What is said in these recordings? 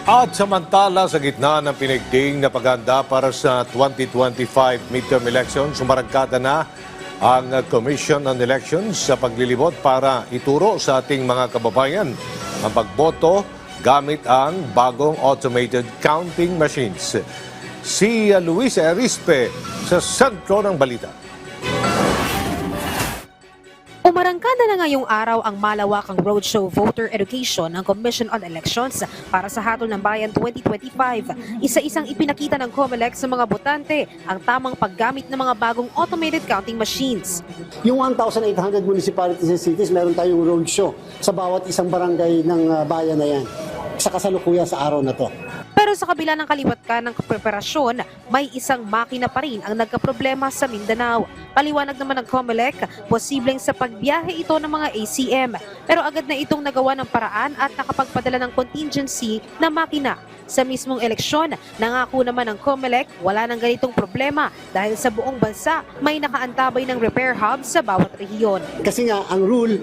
At samantala sa gitna ng pinigding na paghahanda para sa 2025 midterm elections, sumarangkada na ang Commission on Elections sa paglilibot para ituro sa ating mga kababayan ang pagboto gamit ang bagong automated counting machines. Si Luis Erispe sa sentro ng balita. Umarangkada na ngayong araw ang malawakang roadshow voter education ng Commission on Elections para sa Hatol ng Bayan 2025. Isa-isang ipinakita ng COMELEC sa mga botante ang tamang paggamit ng mga bagong automated counting machines. Yung 1,800 municipalities and cities, meron tayong roadshow sa bawat isang barangay ng bayan na yan sa kasalukuyan sa araw na to. Pero sa kabila ng kaliwat ng preparasyon, may isang makina pa rin ang nagkaproblema sa Mindanao. Paliwanag naman ng COMELEC, posibleng sa pagbiyahe ito ng mga ACM. Pero agad na itong nagawa ng paraan at nakapagpadala ng contingency na makina. Sa mismong eleksyon, nangako naman ng COMELEC wala nang ganitong problema dahil sa buong bansa may nakaantabay ng repair hub sa bawat rehiyon. Kasi nga, ang rule,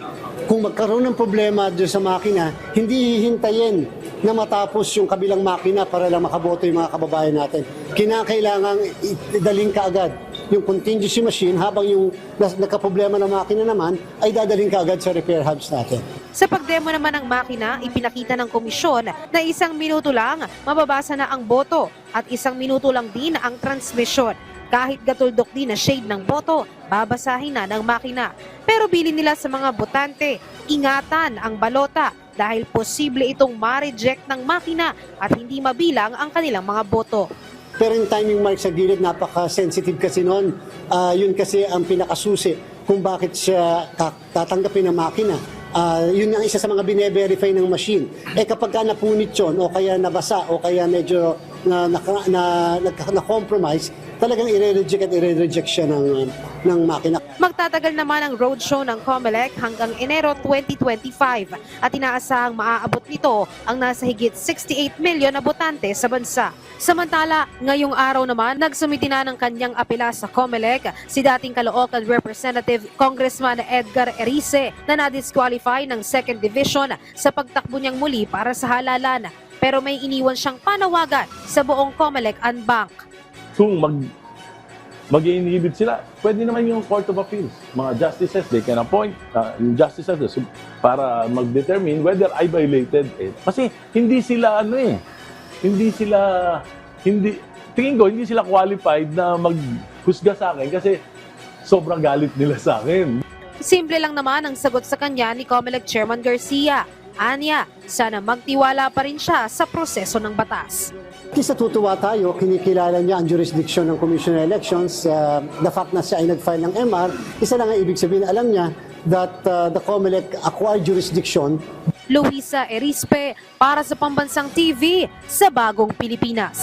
kung magkaroon ng problema doon sa makina, hindi hihintayin na matapos yung kabilang makina para lang makaboto yung mga kababayan natin. Kinakailangang idaling kaagad yung contingency machine habang yung nagkaproblema ng makina naman ay dadaling kaagad sa repair hubs natin. Sa pagdemo naman ng makina, ipinakita ng komisyon na 1 minuto lang mababasa na ang boto at 1 minuto lang din ang transmission. Kahit gatuldok din na shade ng boto, babasahin na ng makina. Pero bilin nila sa mga botante, ingatan ang balota dahil posible itong ma-reject ng makina at hindi mabilang ang kanilang mga boto. Pero yung timing mark sa gilid, napaka-sensitive kasi noon. Yun kasi ang pinakasusi kung bakit siya tatanggapin ng makina. Yun ang isa sa mga bine-verify ng machine. Kapag ka napunit yun, o kaya nabasa, o kaya medyo na-compromise, talagang i-reject at i-reject siya ng makina. Magtatagal naman ang roadshow ng COMELEC hanggang Enero 2025 at inaasahang maaabot nito ang nasa higit 68 milyon na botante sa bansa. Samantala, ngayong araw naman, nagsumiti na ng kanyang apela sa COMELEC si dating Caloocan Representative Congressman Edgar Erice na na-disqualify ng 2nd Division sa pagtakbo niyang muli para sa halalan. Pero may iniwan siyang panawagan sa buong COMELEC and Bank. Kung mag-i-inhibit sila, pwede naman yung Court of Appeals. Mga justices, they can appoint yung justices para mag-determine whether I violated it. Kasi hindi sila tingin ko, hindi sila qualified na maghusga sa akin kasi sobrang galit nila sa akin. Simple lang naman ang sagot sa kanya ni COMELEC Chairman Garcia. Anya, sana magtiwala pa rin siya sa proseso ng batas. Kasi natutuwa tayo, kinikilala niya ang jurisdiction ng Commission on Elections. The fact na siya ay nag-file ng MR, isa lang ang ibig sabihin, alam niya that the COMELEC acquired jurisdiction. Luisa Erispe para sa Pambansang TV sa Bagong Pilipinas.